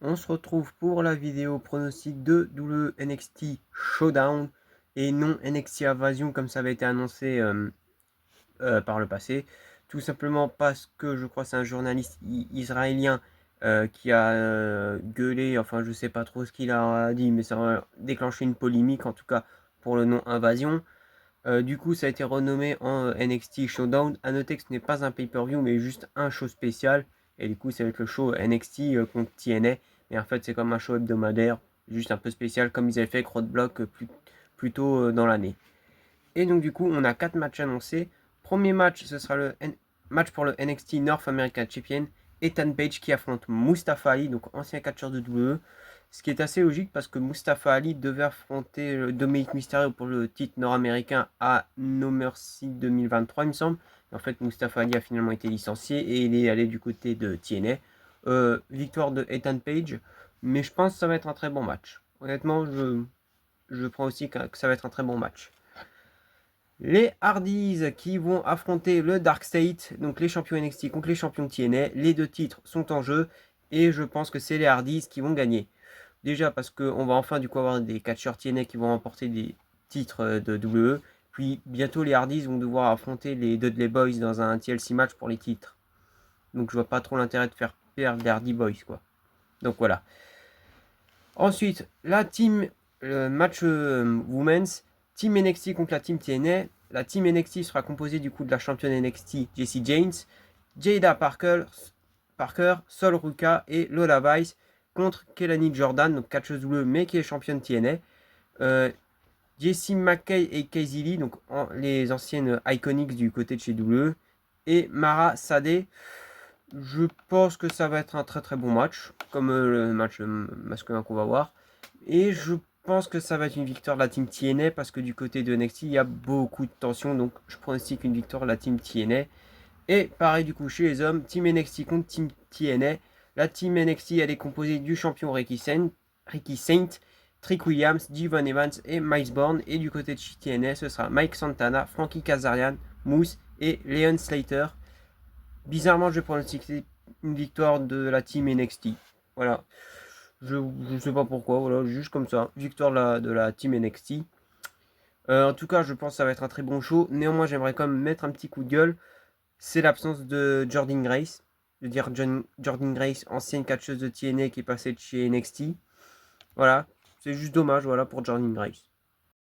On se retrouve pour la vidéo pronostic de NXT Showdown et non NXT Invasion comme ça avait été annoncé par le passé. Tout simplement parce que je crois que c'est un journaliste israélien qui a gueulé, enfin je sais pas trop ce qu'il a dit, mais ça a déclenché une polémique en tout cas pour le nom Invasion. Du coup, ça a été renommé en NXT Showdown. À noter que ce n'est pas un pay-per-view, mais juste un show spécial. Et du coup, ça va être le show NXT contre TNA. Mais en fait, c'est comme un show hebdomadaire, juste un peu spécial, comme ils avaient fait avec Roadblock plus tôt dans l'année. Et donc, du coup, on a 4 matchs annoncés. Premier match, ce sera le match pour le NXT North American Champion. Ethan Page qui affronte Mustafa Ali, donc ancien catcheur de WWE. Ce qui est assez logique parce que Mustafa Ali devait affronter Dominic Mysterio pour le titre nord-américain à No Mercy 2023, il me semble. En fait, Mustafa Ali a finalement été licencié et il est allé du côté de TNA. Victoire de Ethan Page, mais je pense que ça va être un très bon match. Honnêtement, je prends aussi que ça va être un très bon match. Les Hardys qui vont affronter le Dark State, donc les champions NXT contre les champions TNA. Les deux titres sont en jeu et je pense que c'est les Hardys qui vont gagner. Déjà parce qu'on va enfin du coup avoir des catcheurs TNA qui vont remporter des titres de WWE. Puis bientôt les Hardys vont devoir affronter les Dudley Boys dans un TLC match pour les titres. Donc je vois pas trop l'intérêt de faire perdre les Hardy Boys quoi. Donc voilà. Ensuite, la team match Women's, team NXT contre la team TNA. La team NXT sera composée du coup de la championne NXT Jessie James, Jada Parker, Sol Ruka et Lola Vice contre Kelani Jordan, donc catcheuse bleue mais qui est championne TNA. Jessie McKay et Casey Lee, donc les anciennes Iconics du côté de chez WWE. Et Mara Sade. Je pense que ça va être un très très bon match, comme le match masculin qu'on va voir. Et je pense que ça va être une victoire de la team TNA parce que du côté de NXT, il y a beaucoup de tension. Donc je pronostique une victoire de la team TNA. Et pareil du coup chez les hommes, team NXT contre team TNA. La team NXT, elle est composée du champion Ricky Saint, Trick Williams, Devon Evans et Miles Bourne. Et du côté de TNA, ce sera Mike Santana, Frankie Kazarian, Moose et Leon Slater. Bizarrement, je vais pronostiquer une victoire de la team NXT. Voilà. Je ne sais pas pourquoi, voilà, juste comme ça. Victoire de la team NXT. En tout cas, je pense que ça va être un très bon show. Néanmoins, j'aimerais quand même mettre un petit coup de gueule. C'est l'absence de Jordan Grace. Je veux dire, Jordan Grace, ancienne catcheuse de TNA qui est passée de chez NXT. Voilà. C'est juste dommage, voilà, pour Jordan Grace.